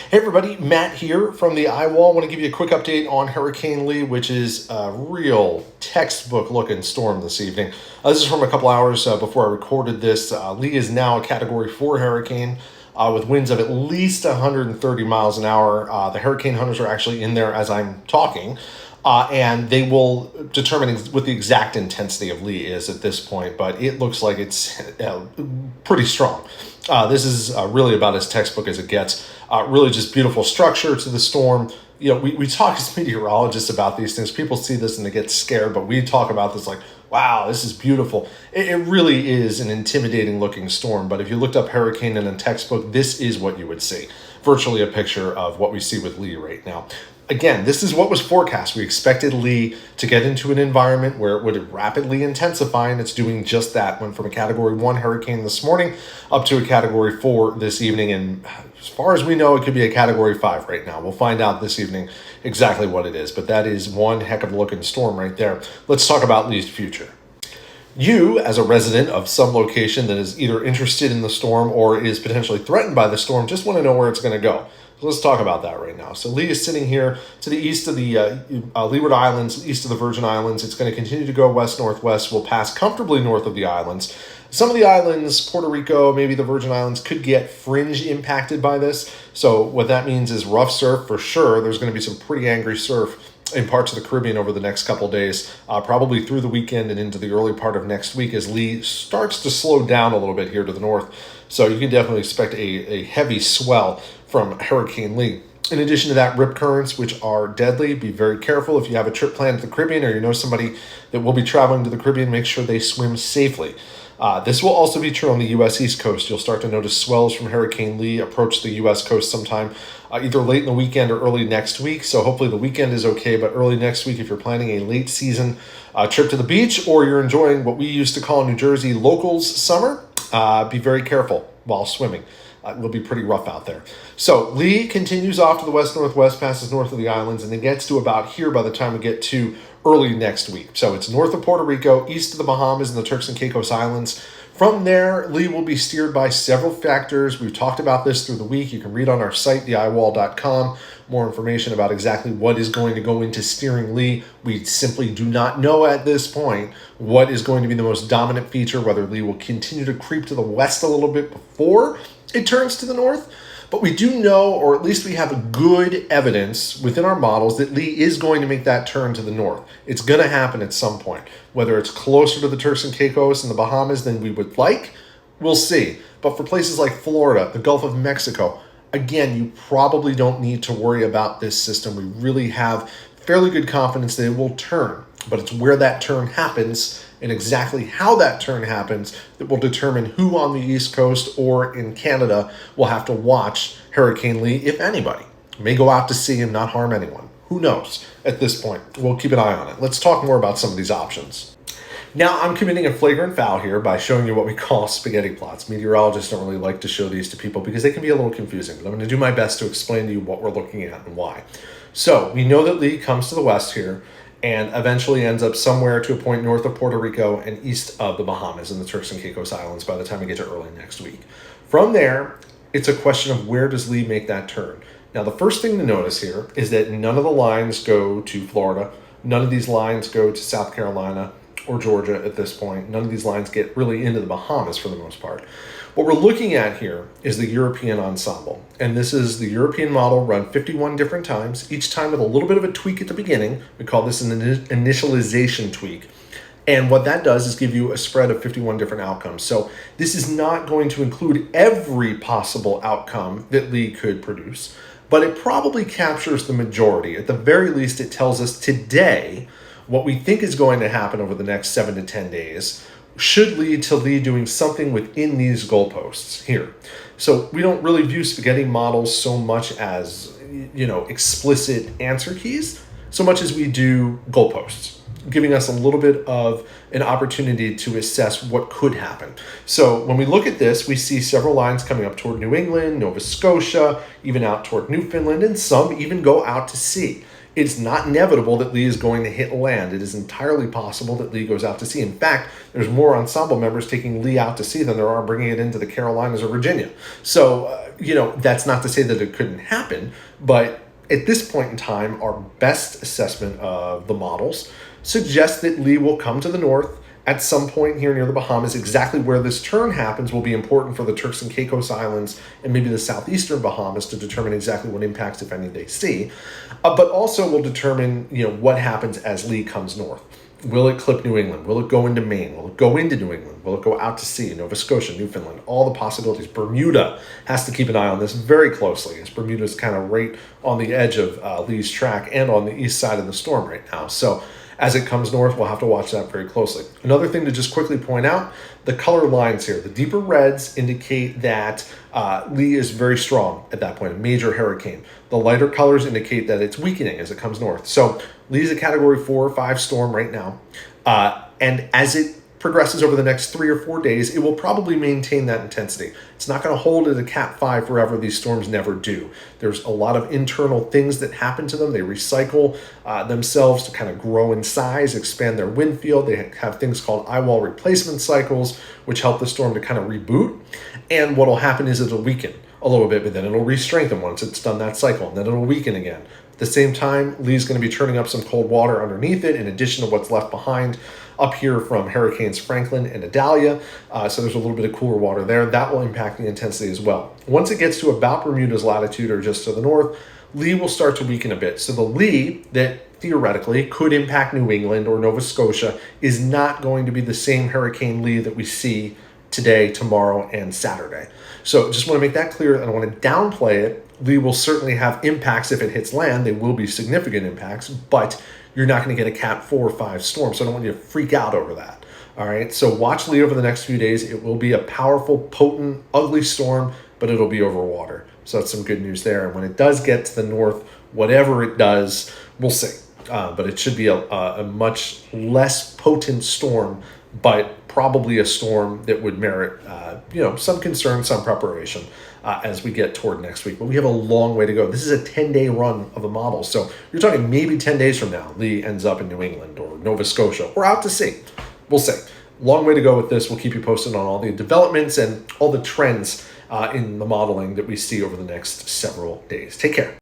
Hey everybody, Matt here from the Eyewall. I want to give you a quick update on Hurricane Lee, which is a real textbook looking storm this evening. This is from a couple hours before I recorded this. Lee is now a Category 4 hurricane with winds of at least 130 miles an hour. The hurricane hunters are actually in there as I'm talking. And they will determine what the exact intensity of Lee is at this point, but it looks like it's pretty strong. This is really about as textbook as it gets. Really just beautiful structure to the storm. You know, we talk as meteorologists about these things. People see this and they get scared, but we talk about this like, wow, this is beautiful. It really is an intimidating looking storm, but if you looked up hurricane in a textbook, this is what you would see. Virtually a picture of what we see with Lee right now. Again, this is what was forecast. We expected Lee to get into an environment where it would rapidly intensify, and it's doing just that. Went from a Category 1 hurricane this morning up to a Category 4 this evening, and as far as we know, it could be a Category 5 right now. We'll find out this evening exactly what it is, but that is one heck of a looking storm right there. Let's talk about Lee's future. You, as a resident of some location that is either interested in the storm or is potentially threatened by the storm, just want to know where it's going to go. So let's talk about that right now. So Lee is sitting here to the east of the Leeward Islands, east of the Virgin Islands. It's going to continue to go west-northwest. We'll pass comfortably north of the islands. Some of the islands, Puerto Rico, maybe the Virgin Islands, could get fringe impacted by this. So what that means is rough surf for sure. There's going to be some pretty angry surf in parts of the Caribbean over the next couple days, probably through the weekend and into the early part of next week as Lee starts to slow down a little bit here to the north. So you can definitely expect a heavy swell from Hurricane Lee. In addition to that, rip currents, which are deadly. Be very careful if you have a trip planned to the Caribbean or you know somebody that will be traveling to the Caribbean, make sure they swim safely. This will also be true on the U.S. East Coast. You'll start to notice swells from Hurricane Lee approach the U.S. coast sometime either late in the weekend or early next week. So hopefully the weekend is okay, but early next week if you're planning a late season trip to the beach or you're enjoying what we used to call in New Jersey locals summer, be very careful while swimming. It will be pretty rough out there. So Lee continues off to the west-northwest, passes north of the islands, and then gets to about here by the time we get to early next week. So it's north of Puerto Rico, east of the Bahamas and the Turks and Caicos Islands. From there, Lee will be steered by several factors. We've talked about this through the week. You can read on our site, theeyewall.com, more information about exactly what is going to go into steering Lee. We simply do not know at this point what is going to be the most dominant feature, whether Lee will continue to creep to the west a little bit before it turns to the north. But we do know, or at least we have good evidence within our models, that Lee is going to make that turn to the north. It's going to happen at some point. Whether it's closer to the Turks and Caicos and the Bahamas than we would like, we'll see. But for places like Florida, the Gulf of Mexico, again, you probably don't need to worry about this system. We really have fairly good confidence that it will turn. But it's where that turn happens and exactly how that turn happens that will determine who on the East Coast or in Canada will have to watch Hurricane Lee, if anybody. May go out to sea and not harm anyone. Who knows at this point? We'll keep an eye on it. Let's talk more about some of these options. Now, I'm committing a flagrant foul here by showing you what we call spaghetti plots. Meteorologists don't really like to show these to people because they can be a little confusing, but I'm going to do my best to explain to you what we're looking at and why. So, we know that Lee comes to the west here and eventually ends up somewhere to a point north of Puerto Rico and east of the Bahamas and the Turks and Caicos Islands by the time we get to early next week. From there, it's a question of where does Lee make that turn? Now, the first thing to notice here is that none of the lines go to Florida. None of these lines go to South Carolina or Georgia at this point. None of these lines get really into the Bahamas for the most part. What we're looking at here is the European ensemble. And this is the European model run 51 different times, each time with a little bit of a tweak at the beginning. We call this an initialization tweak. And what that does is give you a spread of 51 different outcomes. So this is not going to include every possible outcome that Lee could produce, but it probably captures the majority. At the very least, it tells us today what we think is going to happen over the next 7 to 10 days should lead to Lee doing something within these goalposts here. So we don't really view spaghetti models so much as, explicit answer keys, so much as we do goalposts, giving us a little bit of an opportunity to assess what could happen. So when we look at this, we see several lines coming up toward New England, Nova Scotia, even out toward Newfoundland, and some even go out to sea. it's not inevitable that Lee is going to hit land. It is entirely possible that Lee goes out to sea. In fact, there's more ensemble members taking Lee out to sea than there are bringing it into the Carolinas or Virginia. So, that's not to say that it couldn't happen, but at this point in time, our best assessment of the models suggests that Lee will come to the north at some point here near the Bahamas. Exactly where this turn happens will be important for the Turks and Caicos Islands and maybe the southeastern Bahamas to determine exactly what impacts, if any, they see. But also will determine, what happens as Lee comes north. Will it clip New England? Will it go into Maine? Will it go into New England? Will it go out to sea, Nova Scotia, Newfoundland? All the possibilities. Bermuda has to keep an eye on this very closely, as Bermuda is kind of right on the edge of Lee's track and on the east side of the storm right now. So as it comes north, we'll have to watch that very closely. Another thing to just quickly point out, the color lines here. The deeper reds indicate that Lee is very strong at that point, a major hurricane. The lighter colors indicate that it's weakening as it comes north. So Lee's a Category 4 or 5 storm right now. And as it progresses over the next 3 or 4 days, it will probably maintain that intensity. It's not going to hold at a Cat 5 forever. These storms never do. There's a lot of internal things that happen to them. They recycle themselves to kind of grow in size, expand their wind field. They have things called Eyewall replacement cycles, which help the storm to kind of reboot. And what will happen is it'll weaken a little bit, but then it'll re-strengthen once it's done that cycle, and then it'll weaken again. At the same time, Lee's going to be turning up some cold water underneath it, in addition to what's left behind up here from Hurricanes Franklin and Idalia. So there's a little bit of cooler water there. That will impact the intensity as well. Once it gets to about Bermuda's latitude or just to the north, Lee will start to weaken a bit. So the Lee that theoretically could impact New England or Nova Scotia is not going to be the same Hurricane Lee that we see today, tomorrow, and Saturday. So just want to make that clear. I don't want to downplay it. Lee will certainly have impacts if it hits land. They will be significant impacts, but you're not going to get a Cat 4 or 5 storm, so I don't want you to freak out over that. All right, so watch Lee over the next few days. It will be a powerful, potent, ugly storm, but it'll be over water. So that's some good news there. And when it does get to the north, whatever it does, we'll see. But it should be a much less potent storm, but probably a storm that would merit some concern, some preparation as we get toward next week. But we have a long way to go. This is a 10-day run of the model. So you're talking maybe 10 days from now, Lee ends up in New England or Nova Scotia or out to sea. We'll see. Long way to go with this. We'll keep you posted on all the developments and all the trends in the modeling that we see over the next several days. Take care.